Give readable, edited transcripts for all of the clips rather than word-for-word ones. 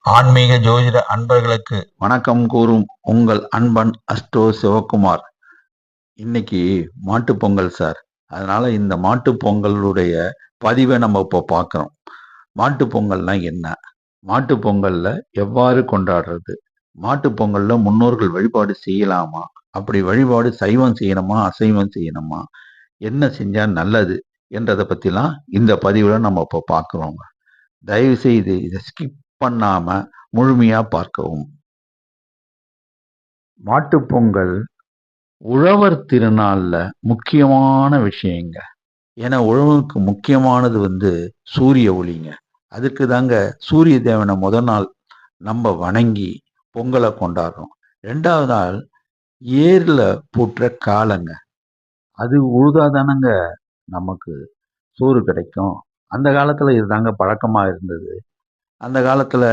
ஆன்மீக ஜோதிட அன்பர்களுக்கு வணக்கம் கூறும் உங்கள் அன்பன் அஸ்ட்ரோ சிவகுமார். இன்னைக்கு மாட்டுப் பொங்கல் சார். அதனால இந்த மாட்டுப் பொங்கலுடைய பதிவை நம்ம இப்போ பார்க்குறோம். மாட்டுப் பொங்கல்னா என்ன, மாட்டுப் பொங்கல்ல எவ்வாறு கொண்டாடுறது, மாட்டுப் பொங்கல்ல முன்னோர்கள் வழிபாடு செய்யலாமா, அப்படி வழிபாடு சைவம் செய்யணுமா அசைவம் செய்யணுமா, என்ன செஞ்சா நல்லது என்றதை பற்றிலாம் இந்த பதிவில் நம்ம இப்போ பார்க்குறோங்க. தயவு செய்து இதை ஸ்கிப் பண்ணாம முழுமையா பார்க்கவும். மாட்டுப்பொங்கல் உழவர் திருநாள்ல முக்கியமான விஷயங்க. ஏன்னா உழவனுக்கு முக்கியமானது சூரிய ஒளிங்க. அதுக்கு தாங்க சூரிய தேவனை முதல் நாள் நம்ம வணங்கி பொங்கலை கொண்டாடுறோம். ரெண்டாவது நாள் ஏர்ல போட்டுற காளைங்க, அது உழுதாதானங்க நமக்கு சோறு கிடைக்கும். அந்த காலத்துல இதுதாங்க பழக்கமா இருந்தது. அந்த காலத்துல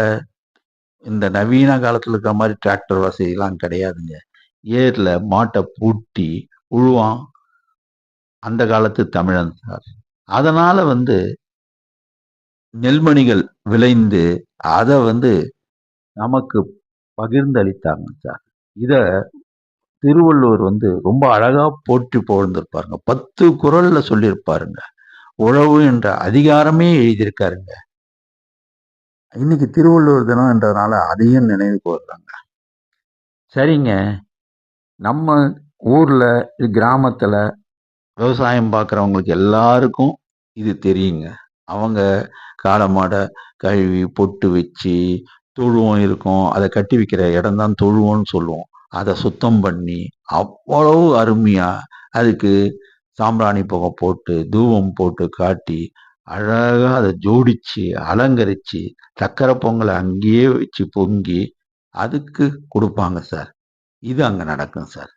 இந்த நவீன காலத்துல இருக்கிற மாதிரி டிராக்டர் வசதிலாம் கிடையாதுங்க. ஏர்ல மாட்டை பூட்டி உழுவான் அந்த காலத்து தமிழன் சார். அதனால நெல்மணிகள் விளைந்து அதை நமக்கு பகிர்ந்தளித்தாங்க சார். இத திருவள்ளுவர் ரொம்ப அழகா போற்றி புகழ்ந்திருப்பாருங்க. 10 குறள்ல சொல்லியிருப்பாருங்க. உழவு என்ற அதிகாரமே எழுதியிருக்காருங்க. இன்னைக்கு திருவள்ளுவர் தினம் என்றதுனால அதையும் நினைவு கூர்றாங்க. சரிங்க, நம்ம ஊர்ல கிராமத்துல விவசாயம் பார்க்குறவங்களுக்கு எல்லாருக்கும் இது தெரியுங்க. அவங்க காளை மாடை கழுவி பொட்டு வச்சு தொழுவம் இருக்கும், அதை கட்டி வைக்கிற இடம் தான் தொழுவம்னு சொல்லுவோம். அதை சுத்தம் பண்ணி அவ்வளவு அருமையா அதுக்கு சாம்பிராணி புகை போட்டு தூபம் போட்டு காட்டி அழகா அதை ஜோடிச்சு அலங்கரிச்சு சக்கரை பொங்கலை அங்கேயே வச்சு பொங்கி அதுக்கு கொடுப்பாங்க சார். இது அங்க நடக்கும் சார்.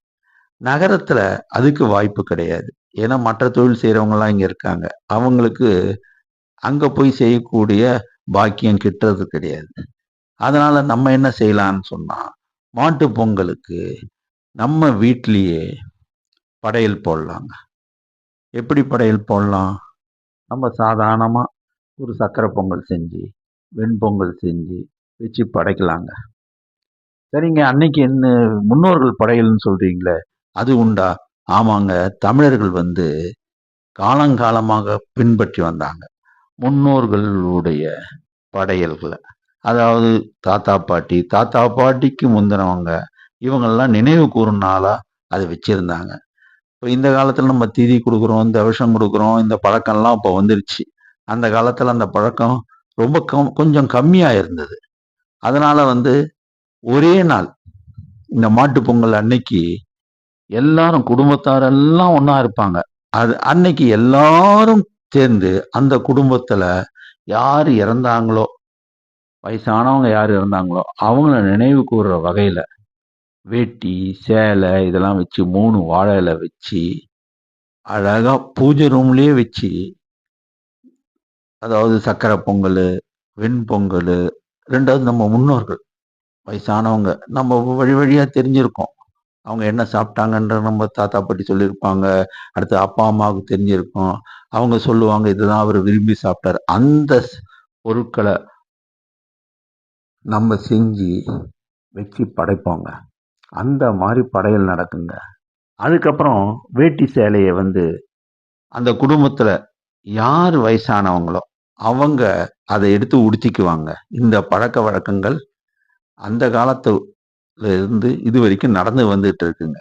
நகரத்துல அதுக்கு வாய்ப்பு கிடையாது. ஏன்னா மற்ற தொழில் செய்யறவங்கலாம் இங்க இருக்காங்க. அவங்களுக்கு அங்க போய் செய்யக்கூடிய பாக்கியம் கிட்டுறது கிடையாது. அதனால நம்ம என்ன செய்யலாம்னு சொன்னா, மாட்டு பொங்கலுக்கு நம்ம வீட்டிலேயே படையல் போடலாங்க. எப்படி படையல் போடலாம்? நம்ம சாதாரணமா ஒரு சக்கரை பொங்கல் செஞ்சு வெண்பொங்கல் செஞ்சு வச்சு படைக்கலாங்க. சரிங்க, அன்னைக்கு என்ன முன்னோர்கள் படையல்னு சொல்றீங்களே, அது உண்டா? ஆமாங்க, தமிழர்கள் காலங்காலமாக பின்பற்றி வந்தாங்க முன்னோர்களுடைய படையல்களை. அதாவது தாத்தா பாட்டிக்கு முந்தினவங்க இவங்கெல்லாம் நினைவு கூறும் நாளா அதை வச்சிருந்தாங்க. இப்போ இந்த காலத்துல நம்ம திதி கொடுக்குறோம், இந்த விஷம் கொடுக்குறோம், இந்த பழக்கம்லாம் இப்போ வந்துருச்சு. அந்த காலத்துல அந்த பழக்கம் ரொம்ப கொஞ்சம் கம்மியா இருந்தது. அதனால ஒரே நாள் இந்த மாட்டு பொங்கல் அன்னைக்கு எல்லாரும் குடும்பத்தாரெல்லாம் ஒண்ணா இருப்பாங்க. அது அன்னைக்கு எல்லாரும் சேர்ந்து அந்த குடும்பத்துல யார் இறந்தாங்களோ, வயசானவங்க யார் இறந்தாங்களோ அவங்கள நினைவு கூறுற வகையில வேட்டி சேலை இதெல்லாம் வச்சு 3 வாழை இலை வச்சு அழகா பூஜை ரூம்லயே வச்சு, அதாவது சக்கரை பொங்கல் வெண்பொங்கல், ரெண்டாவது நம்ம முன்னோர்கள் வயசானவங்க நம்ம வழி வழியா தெரிஞ்சிருக்கோம். அவங்க என்ன சாப்பிட்டாங்கன்ற நம்ம தாத்தா பாட்டி சொல்லியிருப்பாங்க. அடுத்து அப்பா அம்மாவுக்கு தெரிஞ்சிருக்கும். அவங்க சொல்லுவாங்க இதுதான் அவர் விரும்பி சாப்பிட்டாரு. அந்த பொருட்களை நம்ம செஞ்சு வச்சு படைப்போங்க. அந்த மாதிரி படையல் நடக்குங்க. அதுக்கப்புறம் வேட்டி சேலையை அந்த குடும்பத்துல யார் வயசானவங்களோ அவங்க அதை எடுத்து உடுத்திக்குவாங்க. இந்த பழக்க வழக்கங்கள் அந்த காலத்துல இருந்து இது வரைக்கும் நடந்து வந்துட்டு இருக்குங்க.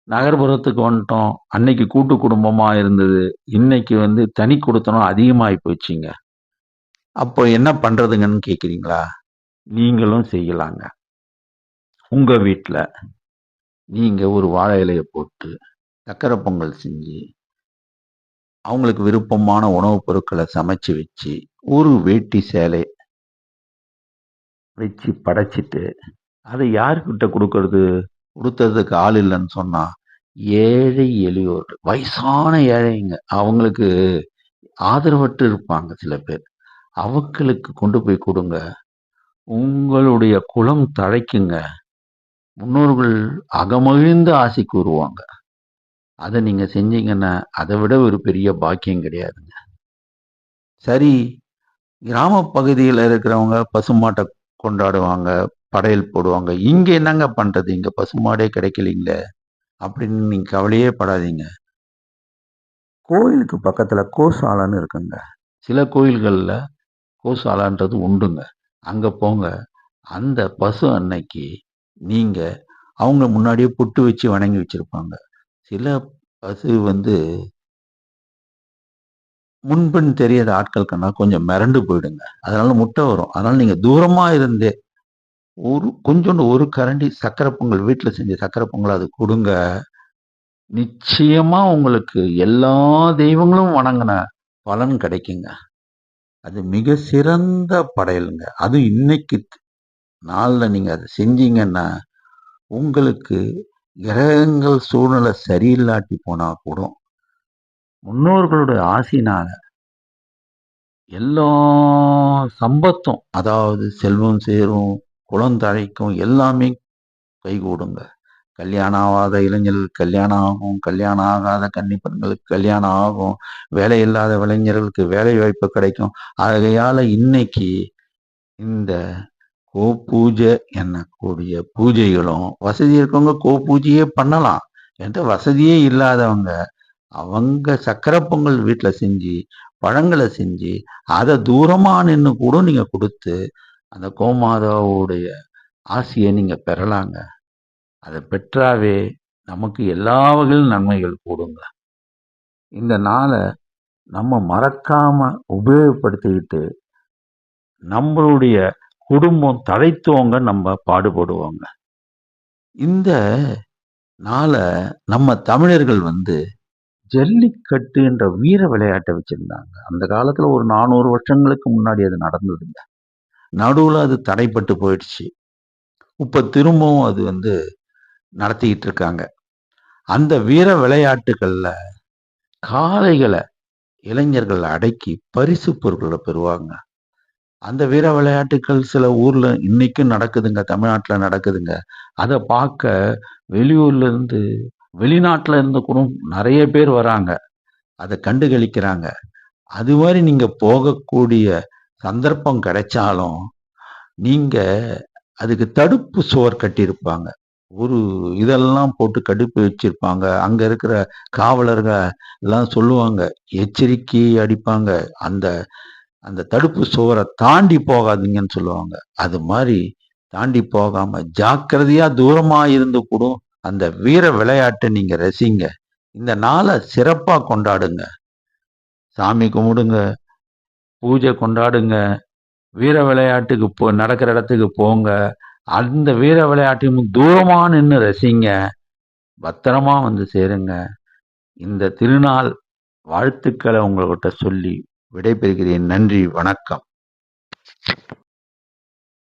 நகர்ப்புறத்துக்கு வந்துட்டோம். அன்னைக்கு கூட்டு குடும்பமா இருந்தது. இன்னைக்கு தனி குடித்தனம் அதிகமாகி போச்சுங்க. அப்போ என்ன பண்றதுங்கன்னு கேக்குறீங்களா? நீங்களும் செய்யலாங்க. உங்க வீட்டுல நீங்க ஒரு வாழை இலையை போட்டு சக்கரை பொங்கல் செஞ்சு அவங்களுக்கு விருப்பமான உணவுப் பொருட்களை சமைச்சு வச்சு ஒரு வேட்டி சேலை வச்சு படைச்சிட்டு அதை யாருக்கிட்ட கொடுக்கறது? கொடுத்ததுக்கு ஆள் இல்லைன்னு சொன்னா ஏழை எளியோர் வயசான ஏழைங்க, அவங்களுக்கு ஆதரவற்று இருப்பாங்க சில பேர், அவங்களுக்கு கொண்டு போய் கொடுங்க. உங்களுடைய குலம் தழைக்குங்க. முன்னோர்கள் அகமகிழ்ந்து ஆசை கூறுவாங்க. அதை நீங்க செஞ்சீங்கன்னா அதை விட ஒரு பெரிய பாக்கியம் கிடையாதுங்க. சரி, கிராம பகுதியில் இருக்கிறவங்க பசுமாட்டை கொண்டாடுவாங்க, படையல் போடுவாங்க. இங்க என்னங்க பண்றது? இங்க பசுமாடே கிடைக்கலீங்களே! அப்படின்னு நீங்க கவலையே படாதீங்க. கோயிலுக்கு பக்கத்துல கோசாலைன்னு இருக்குங்க. சில கோயில்கள்ல கோசாலான்றது உண்டுங்க. அங்க போங்க. அந்த பசு அன்னைக்கு நீங்க அவங்க முன்னாடியே பொட்டு வச்சு வணங்கி வச்சிருப்பாங்க. சில பசு வந்து முன்பின் தெரியாத ஆட்கள் கண்டா கொஞ்சம் மிரண்டு போயிடுங்க. அதனால முட்டை வரும். அதனால நீங்க தூரமா இருந்தே கொஞ்சோண்டு ஒரு கரண்டி சர்க்கரை பொங்கல் வீட்ல செஞ்ச சர்க்கரை பொங்கல் அது குடுங்க. நிச்சயமா உங்களுக்கு எல்லா தெய்வங்களும் வணங்குன பலன் கிடைக்குங்க. அது மிக சிறந்த படையலுங்க. அதுவும் இன்னைக்கு நாள்ல நீங்க அத செஞ்சீங்கன்னா, உங்களுக்கு கிரகங்கள் சூழ்நிலை சரியில்லாட்டி போனா கூட, முன்னோர்களுடைய ஆசினால எல்லா சம்பத்தும், அதாவது செல்வம் சேரும், குலம் தழைக்கும், எல்லாமே கைகூடுங்க. கல்யாணம் ஆகாத இளைஞர்களுக்கு கல்யாணம் ஆகும், கல்யாணம் ஆகாத கன்னி பெண்களுக்கு கல்யாணம் ஆகும், வேலை இல்லாத இளைஞர்களுக்கு வேலை வாய்ப்பு கிடைக்கும். ஆகையால இன்னைக்கு இந்த கோபூஜை என்னக்கூடிய பூஜைகளும் வசதி இருக்கவங்க பூஜையே பண்ணலாம். என்கிட்ட வசதியே இல்லாதவங்க அவங்க சக்கரை பொங்கல் வீட்டுல செஞ்சு பழங்களை செஞ்சு அதை தூரமா நின்று கூட நீங்க கொடுத்து அந்த கோமாதாவுடைய ஆசையை நீங்க பெறலாங்க. அதை பெற்றாவே நமக்கு எல்லா வகையிலும் நன்மைகள் கூடுங்க. இந்த நாளை நம்ம மறக்காம உபயோகப்படுத்திக்கிட்டு நம்மளுடைய குடும்பம் தழைத்தோங்க நம்ம பாடுபடுவோங்க. இந்த நாளை நம்ம தமிழர்கள் வந்து ஜல்லிக்கட்டு என்ற வீர விளையாட்டை வச்சிருந்தாங்க. அந்த காலத்துல ஒரு 400 வருஷங்களுக்கு முன்னாடி அது நடந்ததுங்க. நடுவுல அது தடைப்பட்டு போயிடுச்சு. இப்ப திரும்பவும் அது வந்து நடத்திக்கிட்டு இருக்காங்க. அந்த வீர விளையாட்டுகள்ல காளைகளை இளைஞர்கள் அடக்கி பரிசு பொருட்களை பெறுவாங்க. அந்த வீர விளையாட்டுகள் சில ஊர்ல இன்னைக்கும் நடக்குதுங்க. தமிழ்நாட்டுல நடக்குதுங்க. அதை பார்க்க வெளியூர்ல இருந்து வெளிநாட்டுல இருந்து கூட நிறைய பேர் வராங்க. அதை கண்டுகளிக்கிறாங்க. அது மாதிரி நீங்க போகக்கூடிய சந்தர்ப்பம் கிடைச்சாலும் நீங்க அதுக்கு தடுப்பு சுவர் கட்டியிருப்பாங்க. ஒரு இதெல்லாம் போட்டு கடுப்பு வச்சிருப்பாங்க. அங்க இருக்கிற காவலர்கள் எல்லாம் சொல்லுவாங்க, எச்சரிக்கை அடிப்பாங்க. அந்த அந்த தடுப்பு சுவரை தாண்டி போகாதீங்கன்னு சொல்லுவாங்க. அது மாதிரி தாண்டி போகாம ஜாக்கிரதையா தூரமா இருந்து கூட அந்த வீர விளையாட்டை நீங்க ரசிங்க. இந்த நாளை சிறப்பா கொண்டாடுங்க. சாமி கும்பிடுங்க, பூஜை கொண்டாடுங்க, வீர விளையாட்டுக்கு நடக்கிற இடத்துக்கு போங்க. அந்த வீர விளையாட்டையும் தூரமா நின்று ரசிங்க. பத்திரமா வந்து சேருங்க. இந்த திருநாள் வாழ்த்துக்களை உங்கள்கிட்ட சொல்லி விடைபெறுகிறேன். நன்றி, வணக்கம்.